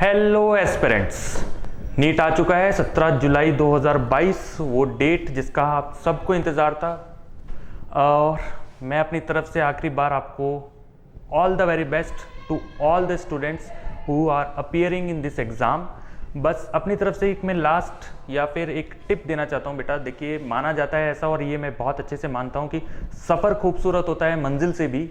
Hello aspirants, NEET आ चुका है 17 जुलाई 2022, वो डेट जिसका आप सबको इंतज़ार था। और मैं अपनी तरफ से आखिरी बार आपको all the very best to all the students who are appearing in this exam. बस अपनी तरफ से एक मैं लास्ट या फिर एक टिप देना चाहता हूँ। बेटा देखिए, माना जाता है ऐसा, और ये मैं बहुत अच्छे से मानता हूँ कि सफ़र खूबसूरत होता है मंजिल से भी।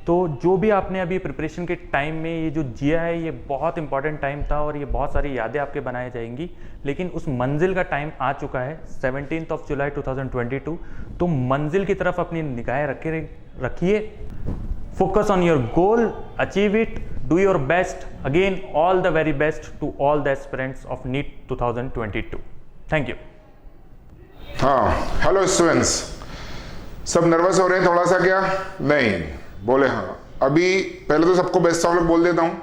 तो जो भी आपने अभी प्रिपरेशन के टाइम में ये जो जिया है, ये बहुत इंपॉर्टेंट टाइम था और ये बहुत सारी यादें आपके बनाई जाएंगी। लेकिन उस मंजिल का टाइम आ चुका है 17 जुलाई 2022। तो मंजिल की तरफ अपनी निगाहें रखिए। Focus on your goal, achieve it, do your best. Again all the very best to all the aspirants of NEET 2022। Thank you. हाँ, हेलो स्टूडेंट्स, सब नर्वस हो रहे हैं थोड़ा सा? क्या नहीं बोले? हाँ, अभी पहले तो सबको बेस्ट ऑफ लक बोल देता हूँ,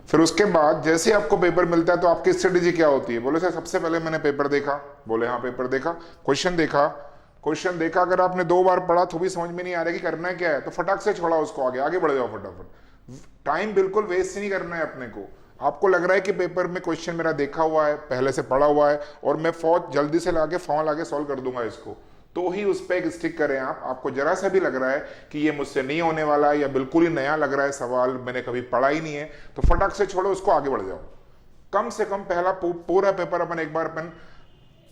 फिर उसके बाद जैसे आपको पेपर मिलता है तो आपकी स्ट्रेटेजी क्या होती है। बोले सर सबसे पहले मैंने पेपर देखा। बोले हाँ, पेपर देखा, क्वेश्चन देखा। अगर आपने 2 बार पढ़ा तो भी समझ में नहीं आ रहा कि करना क्या है, तो फटाक से छोड़ा उसको, आगे बढ़ जाओ फटाफट। टाइम बिल्कुल वेस्ट नहीं करना है अपने को। आपको लग रहा है कि पेपर में क्वेश्चन मेरा देखा हुआ है, पहले से पढ़ा हुआ है और मैं जल्दी से फॉर्म लाके सॉल्व कर दूंगा इसको, तो ही उस पर एक स्टिक करें आप। आपको जरा सा भी लग रहा है कि ये मुझसे नहीं होने वाला है या बिल्कुल ही नया लग रहा है सवाल, मैंने कभी पढ़ा ही नहीं है, तो फटाक से छोड़ो उसको, आगे बढ़ जाओ। कम से कम पहला पूरा पेपर अपन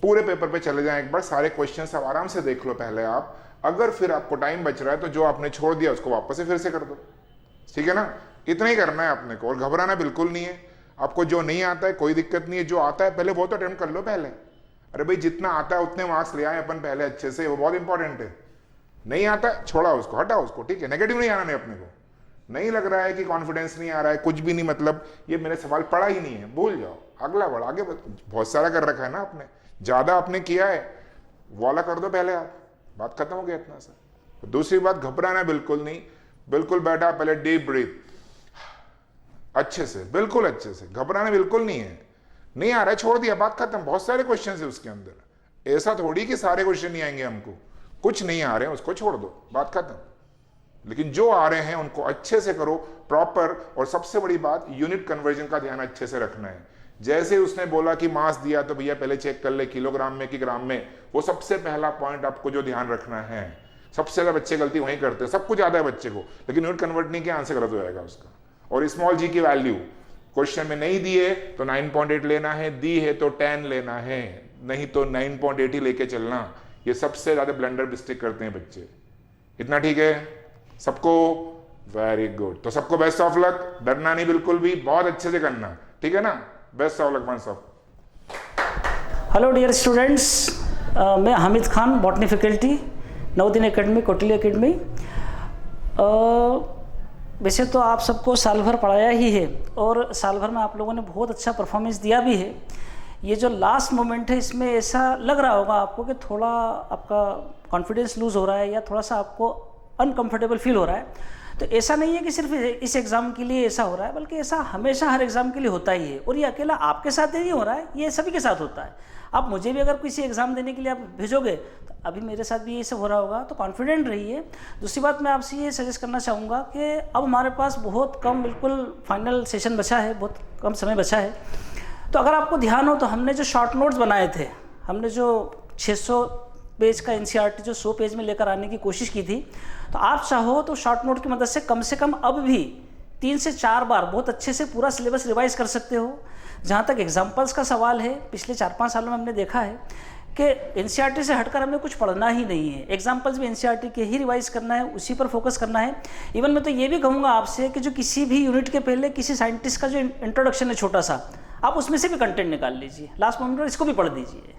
पूरे पेपर पे चले जाएं एक बार, सारे क्वेश्चन आप आराम से देख लो पहले आप। अगर फिर आपको टाइम बच रहा है तो जो आपने छोड़ दिया उसको वापस से फिर से कर दो, ठीक है ना? इतना ही करना है अपने को, और घबराना बिल्कुल नहीं है। आपको जो नहीं आता है कोई दिक्कत नहीं है, जो आता है पहले वो तो अटेम्प्ट कर लो पहले। अरे भाई, जितना आता है उतने मार्क्स ले आए अपन पहले अच्छे से, वो बहुत इंपॉर्टेंट है। नहीं आता है छोड़ा उसको, हटा उसको, ठीक है? नेगेटिव नहीं आना नहीं अपने को। नहीं लग रहा है कि कॉन्फिडेंस नहीं आ रहा है, कुछ भी नहीं, मतलब ये मैंने सवाल पढ़ा ही नहीं है, भूल जाओ, अगला बढ़, आगे बहुत सारा कर रखा है ना आपने, ज्यादा आपने किया है, वाला कर दो पहले आप, बात खत्म हो गया इतना सा। दूसरी बात, घबराना बिल्कुल नहीं, बिल्कुल बैठा, पहले डीप ब्रीथ अच्छे से, बिल्कुल अच्छे से, घबराना बिल्कुल नहीं है। नहीं आ रहा है, छोड़ दिया, बात खत्म। बहुत सारे क्वेश्चन है उसके अंदर, ऐसा थोड़ी कि सारे क्वेश्चन नहीं आएंगे हमको। कुछ नहीं आ रहे हैं उसको छोड़ दो, बात खत्म। लेकिन जो आ रहे हैं उनको अच्छे से करो, प्रॉपर। और सबसे बड़ी बात, यूनिट कन्वर्जन का ध्यान अच्छे से रखना है। जैसे उसने बोला कि मास दिया तो भैया पहले चेक कर ले किलोग्राम में कि ग्राम में, वो सबसे पहला पॉइंट आपको जो ध्यान रखना है। सबसे ज्यादा बच्चे गलती वहीं करते हैं, सब कुछ आता है बच्चे को, लेकिन यूनिट कन्वर्ट नहीं किया, आंसर गलत हो जाएगा उसका। और स्मॉल जी की वैल्यू क्वेश्चन में नहीं दिए तो 9.8 लेना है, दी है तो 10 लेना है, नहीं तो 9.8 ही लेके चलना। ये सबसे ज्यादा ब्लंडर मिस्टेक करते हैं बच्चे। इतना ठीक है सबको? Very good. तो सबको बेस्ट ऑफ लक, डरना नहीं बिल्कुल भी, बहुत अच्छे से करना, ठीक है ना? बेस्ट ऑफ लक, वंस ऑफ। हेलो डियर स्टूडेंट्स, मैं Hamid Khan, botany faculty, Navodaya academy, Kotili academy. वैसे तो आप सबको साल भर पढ़ाया ही है और साल भर में आप लोगों ने बहुत अच्छा परफॉर्मेंस दिया भी है। ये जो लास्ट मोमेंट है, इसमें ऐसा लग रहा होगा आपको कि थोड़ा आपका कॉन्फिडेंस लूज़ हो रहा है या थोड़ा सा आपको अनकंफर्टेबल फील हो रहा है। तो ऐसा नहीं है कि सिर्फ इस एग्ज़ाम के लिए ऐसा हो रहा है, बल्कि ऐसा हमेशा हर एग्ज़ाम के लिए होता ही है। और ये अकेला आपके साथ नहीं हो रहा है, ये सभी के साथ होता है। आप मुझे भी अगर किसी एग्ज़ाम देने के लिए आप भेजोगे तो अभी मेरे साथ भी ये सब हो रहा होगा, तो कॉन्फिडेंट रहिए। दूसरी बात, मैं आपसे ये सजेस्ट करना चाहूँगा कि अब हमारे पास बहुत कम, बिल्कुल फाइनल सेशन बचा है, बहुत कम समय बचा है। तो अगर आपको ध्यान हो तो हमने जो शॉर्ट नोट्स बनाए थे, हमने जो 600 पेज का NCERT जो 100 पेज में लेकर आने की कोशिश की थी, तो आप चाहो तो शॉर्ट नोट की मदद से कम अब भी 3 से 4 बार बहुत अच्छे से पूरा सिलेबस रिवाइज कर सकते हो। जहाँ तक एग्जाम्पल्स का सवाल है, पिछले 4-5 सालों में हमने देखा है कि NCERT से हटकर हमें कुछ पढ़ना ही नहीं है। एग्जाम्पल्स भी NCERT के ही रिवाइज करना है, उसी पर फोकस करना है। इवन मैं तो ये भी कहूँगा आपसे कि जो किसी भी यूनिट के पहले किसी साइंटिस्ट का जो इंट्रोडक्शन है छोटा सा, आप उसमें से भी कंटेंट निकाल लीजिए, लास्ट मोमेंट पर इसको भी पढ़ दीजिए।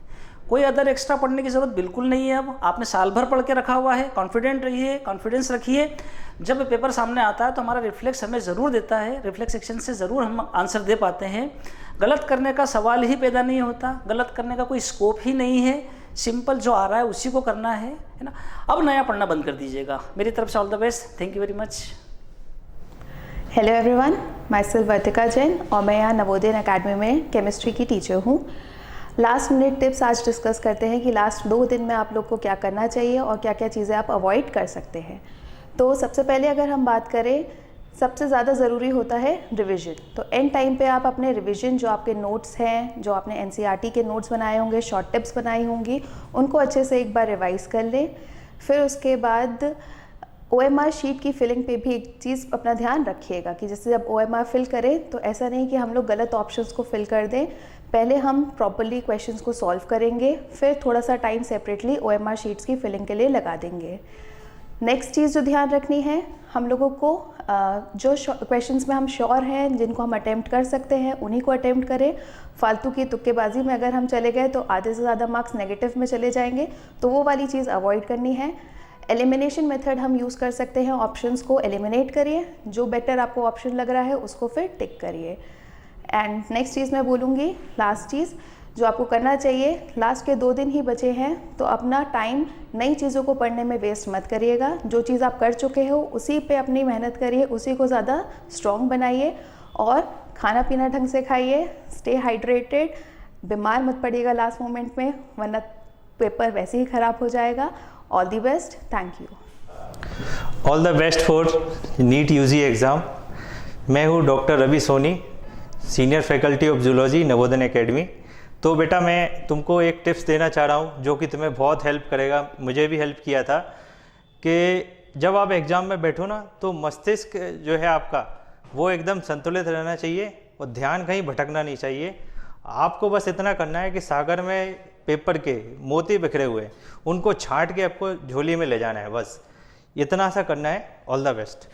कोई अदर एक्स्ट्रा पढ़ने की ज़रूरत बिल्कुल नहीं है। अब आपने साल भर पढ़ के रखा हुआ है, कॉन्फिडेंट रहिए, कॉन्फिडेंस रखिए। जब पेपर सामने आता है तो हमारा रिफ्लेक्स हमें ज़रूर देता है, रिफ्लेक्स सेक्शन से ज़रूर हम आंसर दे पाते हैं। गलत करने का सवाल ही पैदा नहीं होता, गलत करने का कोई स्कोप ही नहीं है। सिंपल जो आ रहा है उसी को करना है ना? अब नया पढ़ना बंद कर दीजिएगा। मेरी तरफ से all the best, thank you very much. Hello everyone, myself Vartika Jain और मैं यहाँ नवोदय एकेडमी में केमिस्ट्री की टीचर हूँ। लास्ट मिनट टिप्स आज डिस्कस करते हैं कि लास्ट 2 दिन में आप लोग को क्या करना चाहिए और क्या क्या चीज़ें आप अवॉइड कर सकते हैं। तो सबसे पहले अगर हम बात करें सबसे ज़्यादा ज़रूरी होता है रिवीजन। तो एंड टाइम पे आप अपने रिवीजन, जो आपके नोट्स हैं, जो आपने एनसीईआरटी के नोट्स बनाए होंगे, शॉर्ट टिप्स बनाई होंगी, उनको अच्छे से एक बार रिवाइज़ कर लें। फिर उसके बाद OMR शीट की फिलिंग पे भी एक चीज़ अपना ध्यान रखिएगा कि जैसे जब OMR फिल करें तो ऐसा नहीं कि हम लोग गलत ऑप्शंस को फिल कर दें। पहले हम प्रॉपरली क्वेश्चंस को सॉल्व करेंगे, फिर थोड़ा सा टाइम सेपरेटली OMR शीट्स की फिलिंग के लिए लगा देंगे। नेक्स्ट चीज़ जो ध्यान रखनी है, हम लोगों को जो क्वेश्चंस में हम श्योर हैं, जिनको हम अटेम्प्ट कर सकते हैं, उन्हीं को अटेम्प्ट करें। फालतू की तुक्केबाजी में अगर हम चले गए तो आधे से ज़्यादा मार्क्स नेगेटिव में चले जाएंगे, तो वो वाली चीज़ अवॉइड करनी है। एलिमिनेशन मेथड हम यूज़ कर सकते हैं, ऑप्शंस को एलिमिनेट करिए, जो बेटर आपको ऑप्शन लग रहा है उसको फिर टिक करिए। एंड नेक्स्ट चीज़ मैं बोलूँगी, लास्ट चीज़ जो आपको करना चाहिए, लास्ट के 2 दिन ही बचे हैं तो अपना टाइम नई चीज़ों को पढ़ने में वेस्ट मत करिएगा। जो चीज़ आप कर चुके हो उसी पे अपनी मेहनत करिए, उसी को ज़्यादा स्ट्रॉन्ग बनाइए और खाना पीना ढंग से खाइए, स्टे हाइड्रेटेड, बीमार मत पड़िएगा लास्ट मोमेंट में, वरना पेपर वैसे ही ख़राब हो जाएगा। All the best, thank you. All the best for NEET UG exam. मैं हूँ doctor Ravi Soni, senior faculty of zoology, Navodaya Academy. तो बेटा मैं तुमको एक टिप्स देना चाह रहा हूँ जो कि तुम्हें बहुत हेल्प करेगा, मुझे भी हेल्प किया था, कि जब आप एग्ज़ाम में बैठो ना तो मस्तिष्क जो है आपका वो एकदम संतुलित रहना चाहिए और ध्यान कहीं भटकना नहीं चाहिए। आपको बस इतना करना है कि सागर में पेपर के मोती बिखरे हुए उनको छांट के आपको झोली में ले जाना है, बस इतना सा करना है। All the best.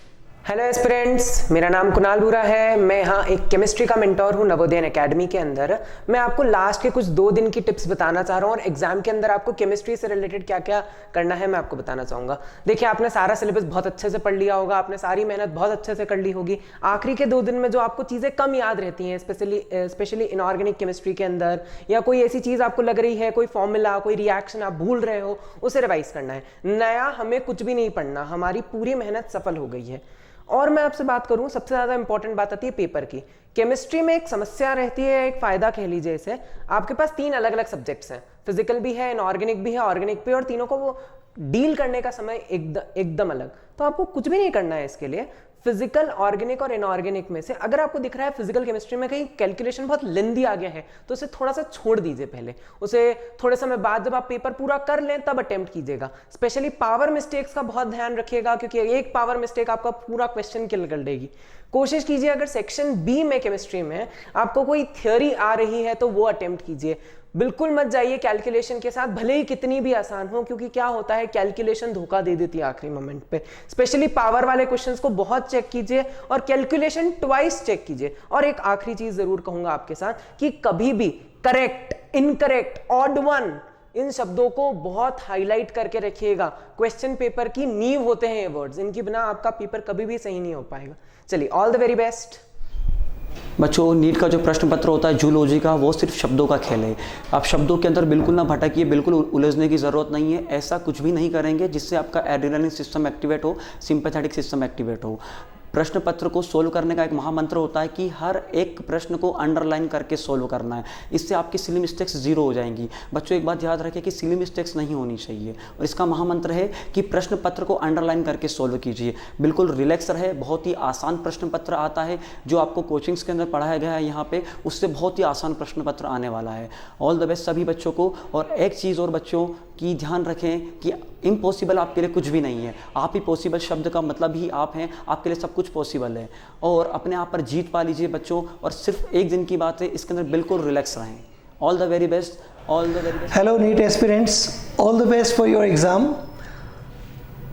Hello aspirants, मेरा नाम कुणाल बूरा है। मैं यहाँ एक केमिस्ट्री का मेंटोर हूँ नवोदय एकेडमी के अंदर। मैं आपको लास्ट के कुछ 2 दिन की टिप्स बताना चाह रहा हूँ और एग्जाम के अंदर आपको केमिस्ट्री से रिलेटेड क्या क्या करना है मैं आपको बताना चाहूँगा। देखिए, आपने सारा सिलेबस बहुत अच्छे से पढ़ लिया होगा, आपने सारी मेहनत बहुत अच्छे से कर ली होगी। आखिरी के 2 दिन में जो आपको चीज़ें कम याद रहती हैं, स्पेशली इनऑर्गेनिक केमिस्ट्री के अंदर, या कोई ऐसी चीज़ आपको लग रही है, कोई फॉर्मूला, कोई रिएक्शन आप भूल रहे हो, उसे रिवाइज करना है। नया हमें कुछ भी नहीं पढ़ना, हमारी पूरी मेहनत सफल हो गई है। और मैं आपसे बात करूं, सबसे ज़्यादा इंपॉर्टेंट बात आती है पेपर की। केमिस्ट्री में एक समस्या रहती है, एक फ़ायदा कह लीजिए इसे। आपके पास 3 अलग अलग सब्जेक्ट्स हैं, फिजिकल भी है, इनऑर्गेनिक भी है, ऑर्गेनिक भी, और तीनों को वो डील करने का समय एकदम अलग। तो आपको कुछ भी नहीं करना है इसके लिए। फिजिकल, ऑर्गेनिक और इनऑर्गेनिक में से अगर आपको दिख रहा है फिजिकल केमिस्ट्री में कहीं कैलकुलेशन बहुत लेंदी आ गया है तो उसे थोड़ा सा छोड़ दीजिए। पहले उसे थोड़े समय बाद जब आप पेपर पूरा कर लें तब अटेम्प्ट कीजिएगा। स्पेशली पावर मिस्टेक्स का बहुत ध्यान रखिएगा, क्योंकि एक पावर मिस्टेक आपका पूरा क्वेश्चन किल कर देगी। कोशिश कीजिए अगर सेक्शन बी में केमिस्ट्री में आपको कोई थ्योरी आ रही है तो वो अटेम्प्ट कीजिए। बिल्कुल मत जाइए कैलकुलेशन के साथ, भले ही कितनी भी आसान हो, क्योंकि क्या होता है कैलकुलेशन धोखा दे देती है आखिरी मोमेंट पे। स्पेशली पावर वाले क्वेश्चंस को बहुत चेक कीजिए और कैलकुलेशन ट्वाइस चेक कीजिए। और एक आखिरी चीज जरूर कहूंगा आपके साथ कि कभी भी करेक्ट, इनकरेक्ट, ऑड वन, इन शब्दों को बहुत हाईलाइट करके रखिएगा। क्वेश्चन पेपर की नींव होते हैं ये वर्ड्स, इनकी बिना आपका पेपर कभी भी सही नहीं हो पाएगा। चलिए, ऑल द वेरी बेस्ट। बच्चों, नीट का जो प्रश्न पत्र होता है जूलॉजी का, वो सिर्फ शब्दों का खेल है। आप शब्दों के अंदर बिल्कुल ना भटकिए, बिल्कुल उलझने की ज़रूरत नहीं है। ऐसा कुछ भी नहीं करेंगे जिससे आपका एड्रेनलिन सिस्टम एक्टिवेट हो, सिंपैथेटिक सिस्टम एक्टिवेट हो। प्रश्न पत्र को सोल्व करने का एक महामंत्र होता है कि हर एक प्रश्न को अंडरलाइन करके सोल्व करना है। इससे आपकी सिली मिस्टेक्स 0 हो जाएंगी। बच्चों, एक बात याद रखें कि सिली मिस्टेक्स नहीं होनी चाहिए, और इसका महामंत्र है कि प्रश्न पत्र को अंडरलाइन करके सोल्व कीजिए। बिल्कुल रिलैक्स रहे, बहुत ही आसान प्रश्न पत्र आता है जो आपको कोचिंग्स के अंदर पढ़ाया गया है यहाँ पे, उससे बहुत ही आसान प्रश्न पत्र आने वाला है। ऑल द बेस्ट सभी बच्चों को। और एक चीज़ और बच्चों की ध्यान रखें कि इम्पॉसिबल आपके लिए कुछ भी नहीं है। आप ही पॉसिबल शब्द का मतलब ही आप हैं, आपके लिए सब कुछ पॉसिबल है। और अपने आप पर जीत पा लीजिए बच्चों, और सिर्फ एक दिन की बात है, इसके अंदर बिल्कुल रिलैक्स रहें। All the very best, all the very best. Hello NEET aspirants, all the best for your exam.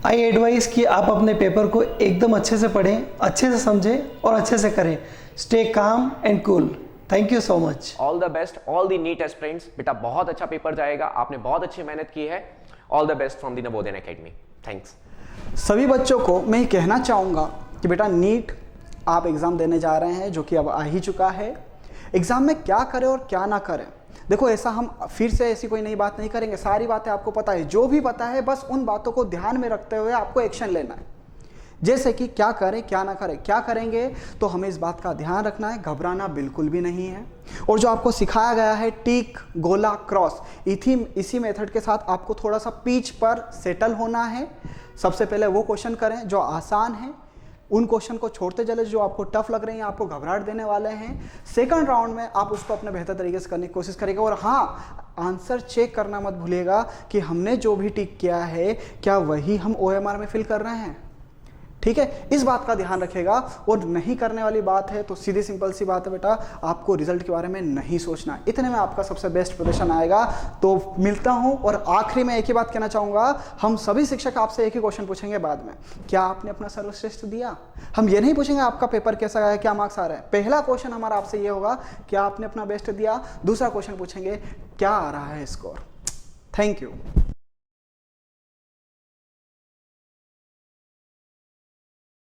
I advice कि आप अपने पेपर को एकदम अच्छे से पढ़ें, अच्छे से समझें और अच्छे से करें। Stay calm and cool. Thank you so much. All the best all the NEET aspirants. बेटा बहुत अच्छा पेपर जाएगा, आपने बहुत अच्छी मेहनत की है। All the best from the Navodaya academy. Thanks. सभी बच्चों को मैं ये कहना चाहूँगा कि बेटा नीट आप एग्ज़ाम देने जा रहे हैं, जो कि अब आ ही चुका है। एग्ज़ाम में क्या करें और क्या ना करें, देखो ऐसा हम फिर से ऐसी कोई नई बात नहीं करेंगे, सारी बातें आपको पता है। जो भी पता है बस उन बातों को ध्यान में रखते हुए आपको एक्शन लेना है। जैसे कि क्या करें क्या ना करें। क्या करेंगे तो हमें इस बात का ध्यान रखना है, घबराना बिल्कुल भी नहीं है। और जो आपको सिखाया गया है टिक, गोला, क्रॉस, इसी मेथड के साथ आपको थोड़ा सा पिच पर सेटल होना है। सबसे पहले वो क्वेश्चन करें जो आसान है, उन क्वेश्चन को छोड़ते चले जो आपको टफ लग रहे हैं, आपको घबराहट देने वाले हैं। सेकंड राउंड में आप उसको अपने बेहतर तरीके से करने की कोशिश करेंगे। और हाँ, आंसर चेक करना मत भूलिएगा कि हमने जो भी टिक किया है क्या वही हम OMR में फिल कर रहे हैं, ठीक है, इस बात का ध्यान रखिएगा। और नहीं करने वाली बात है तो सीधी सिंपल सी बात है बेटा, आपको रिजल्ट के बारे में नहीं सोचना, इतने में आपका सबसे बेस्ट प्रदर्शन आएगा। तो मिलता हूं, और आखिरी में एक ही बात कहना चाहूंगा, हम सभी शिक्षक आपसे एक ही क्वेश्चन पूछेंगे बाद में, क्या आपने अपना सर्वश्रेष्ठ दिया। हम ये नहीं पूछेंगे आपका पेपर कैसा गया, क्या मार्क्स आ रहे हैं। पहला क्वेश्चन हमारा आपसे ये होगा, क्या आपने अपना बेस्ट दिया। दूसरा क्वेश्चन पूछेंगे, क्या आ रहा है स्कोर। Thank you.